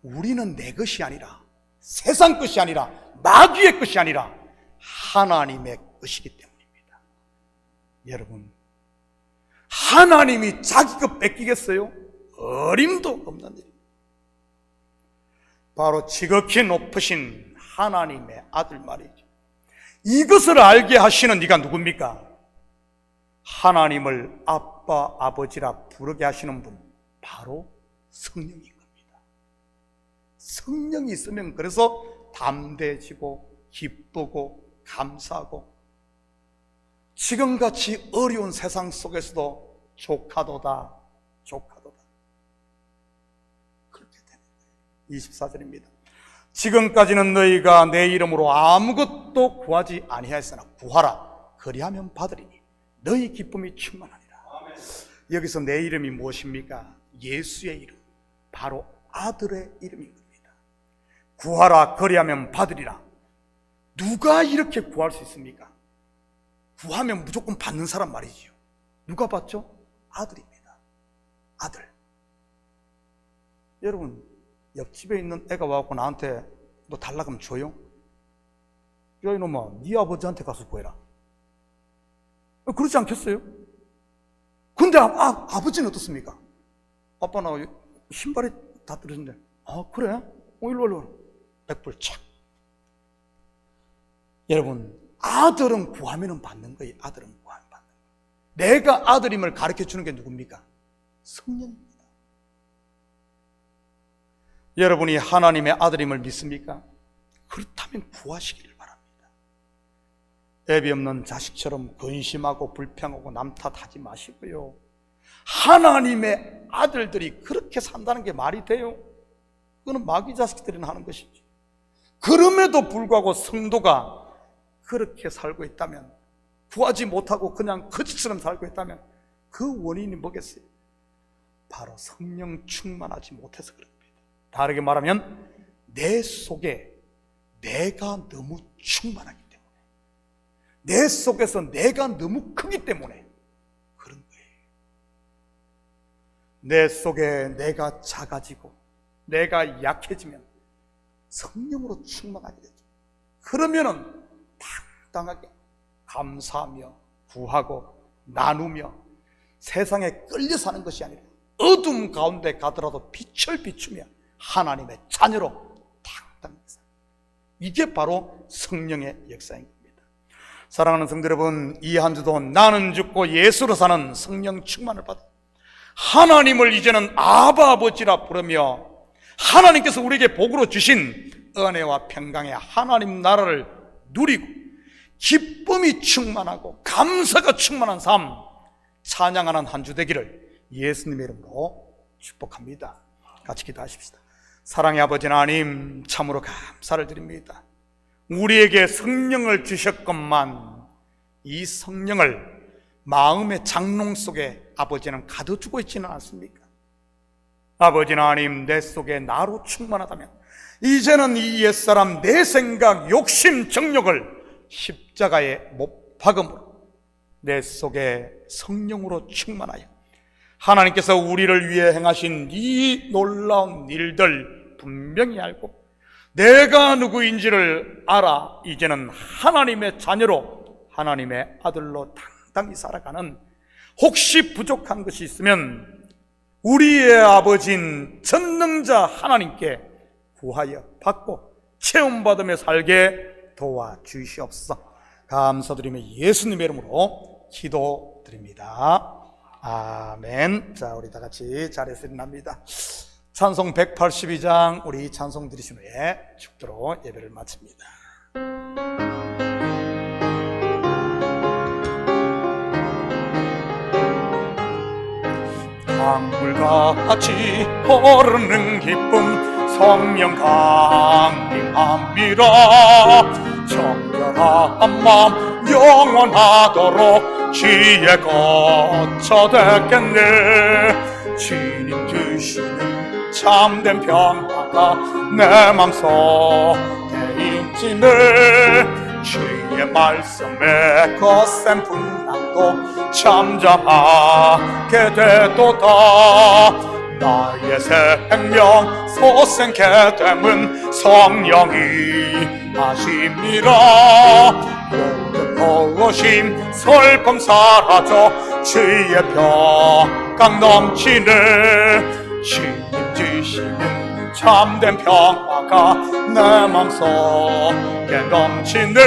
우리는 내 것이 아니라 세상 것이 아니라 마귀의 것이 아니라 하나님의 것이기 때문입니다. 여러분, 하나님이 자기 것 뺏기겠어요? 어림도 없는 일입니다. 바로 지극히 높으신 하나님의 아들 말이죠. 이것을 알게 하시는 네가 누굽니까? 하나님을 아빠, 아버지라 부르게 하시는 분, 바로 성령인 겁니다. 성령이 있으면 그래서 담대해지고 기쁘고 감사하고, 지금같이 어려운 세상 속에서도 조카도다, 조카도다, 그렇게 되는 거예요. 24절입니다. 지금까지는 너희가 내 이름으로 아무것도 구하지 아니하였으나 구하라, 그리하면 받으리니 너희 기쁨이 충만하니라. 여기서 내 이름이 무엇입니까? 예수의 이름, 바로 아들의 이름인 겁니다. 구하라, 그리하면 받으리라. 누가 이렇게 구할 수 있습니까? 구하면 무조건 받는 사람 말이지요. 누가 받죠? 아들입니다. 아들. 여러분, 옆집에 있는 애가 와갖고 나한테 너 달라 그러면 줘요? 야 이놈아, 네 아버지한테 가서 구해라. 그렇지 않겠어요? 근데 아버지는 어떻습니까? 아빠 나 신발이 다 떨어진대. 아 그래? 일로 100불 착. 여러분, 아들은 구하면 받는 거예요. 아들은 구하면 받는 거예요. 내가 아들임을 가르쳐주는 게 누굽니까? 성령입니다. 여러분이 하나님의 아들임을 믿습니까? 그렇다면 구하시기를 바랍니다. 애비 없는 자식처럼 근심하고 불평하고 남 탓하지 마시고요. 하나님의 아들들이 그렇게 산다는 게 말이 돼요? 그거는 마귀 자식들이나 하는 것이지. 그럼에도 불구하고 성도가 그렇게 살고 있다면, 구하지 못하고 그냥 거짓처럼 살고 있다면 그 원인이 뭐겠어요? 바로 성령 충만하지 못해서 그럽니다. 다르게 말하면 내 속에 내가 너무 충만하기 때문에, 내 속에서 내가 너무 크기 때문에 그런 거예요. 내 속에 내가 작아지고 내가 약해지면 성령으로 충만하게 되죠. 그러면은 당당하게 감사하며 구하고 나누며 세상에 끌려 사는 것이 아니라 어둠 가운데 가더라도 빛을 비추며 하나님의 자녀로 당당하게 사는, 이게 바로 성령의 역사인 겁니다. 사랑하는 성도 여러분, 이 한 주도 나는 죽고 예수로 사는 성령 충만을 받아 하나님을 이제는 아바 아버지라 부르며 하나님께서 우리에게 복으로 주신 은혜와 평강의 하나님 나라를 누리고 기쁨이 충만하고 감사가 충만한 삶 찬양하는 한 주 되기를 예수님의 이름으로 축복합니다. 같이 기도하십시다. 사랑의 아버지 하나님, 참으로 감사를 드립니다. 우리에게 성령을 주셨건만 이 성령을 마음의 장롱 속에 아버지는 가둬두고 있지는 않습니까? 아버지 하나님, 내 속에 나로 충만하다면 이제는 이 옛사람, 내 생각, 욕심, 정욕을 십자가에 못 박음으로 내 속에 성령으로 충만하여 하나님께서 우리를 위해 행하신 이 놀라운 일들 분명히 알고 내가 누구인지를 알아 이제는 하나님의 자녀로, 하나님의 아들로 당당히 살아가는, 혹시 부족한 것이 있으면 우리의 아버지인 전능자 하나님께 구하여 받고 체험받으며 살게 도와주시옵소서. 감사드리며 예수님의 이름으로 기도드립니다. 아멘. 자, 우리 다 같이 자리에서 일어납니다. 찬송 182장 우리 찬송 드리신 후에 축도로 예배를 마칩니다. 강물같이 흐르는 기쁨 성령 강림함이라. 정결한 마음 영원하도록 주의 거처 됐겠네. 주님 주시는 참된 평화가 내 맘속에 있지네. 주의 말씀에 거센 풍랑도 잠잠하게 되도다. 나의 생명 소생케 됨은 성령이 하심이라. 모든 허심 슬픔 사라져 주의 평강 넘치네. 주님 주시는 참된 평화가 내 맘속에 넘치네.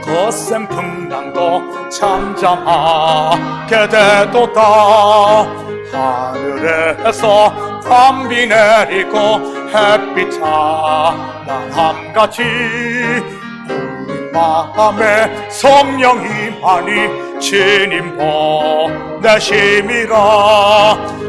거센 풍랑도 잠잠하게 되도다. 하늘에서 담비 내리고 햇빛 찬란함같이 우리 마음에 성령이 많이 주님 보내심이라.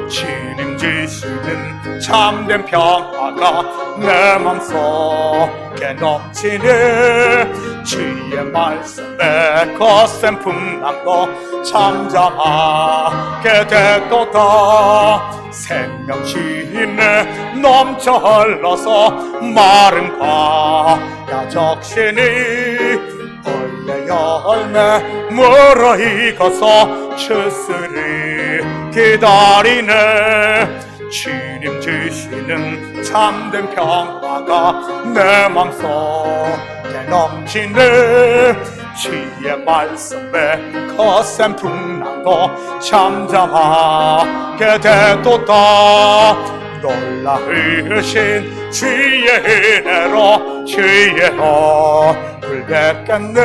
주님 주시는 참된 평화가 내 맘속에 넘치네. 주의 말씀에 거센 풍랑도 잠잠하게 되도다. 생명심에 넘쳐 흘러서 마른 과야 적시니 벌레 열매 무르익어서 추수를 기다리네. 주님 주시는 참된 평화가 내 맘속에 넘치네. 주의 말씀에 거센 풍랑도 잠잠하게 되도다. 놀라우신 주의 은혜로 주의 얼굴 뵙겠네.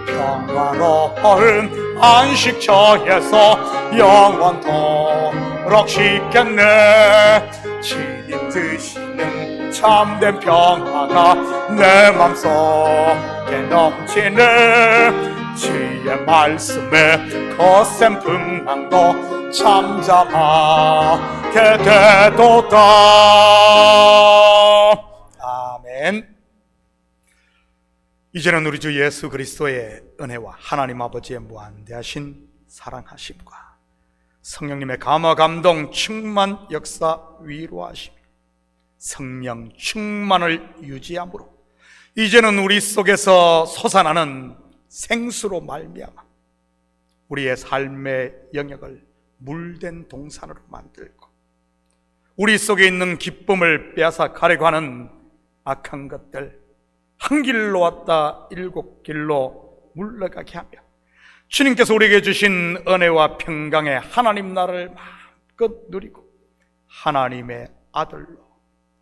평화로운 안식처에서 영원토록 쉬겠네. 주님 드시는 참된 평화가 내 맘속에 넘치네. 주의 말씀에 거센 풍랑도 잠잠하게 되도다. 아멘. 이제는 우리 주 예수 그리스도의 은혜와 하나님 아버지의 무한대하신 사랑하심과 성령님의 감화 감동 충만 역사 위로하심, 성령 충만을 유지함으로 이제는 우리 속에서 솟아나는 생수로 말미암아 우리의 삶의 영역을 물된 동산으로 만들고 우리 속에 있는 기쁨을 빼앗아 가려고 하는 악한 것들 한 길로 왔다 일곱 길로 물러가게 하며 주님께서 우리에게 주신 은혜와 평강의 하나님 나라를 마음껏 누리고 하나님의 아들로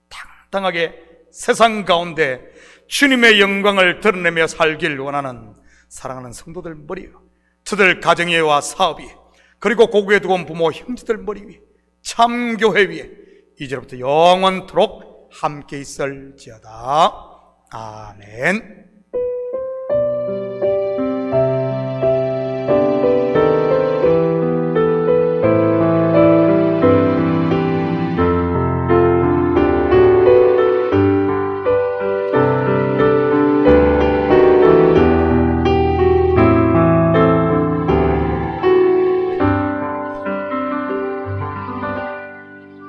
당당하게 세상 가운데 주님의 영광을 드러내며 살길 원하는 사랑하는 성도들 머리 위에, 저들 가정예와 사업 위에, 그리고 고국에 두고 온 부모 형제들 머리 위에, 참교회 위에 이제부터 영원토록 함께 있을지어다. 아멘.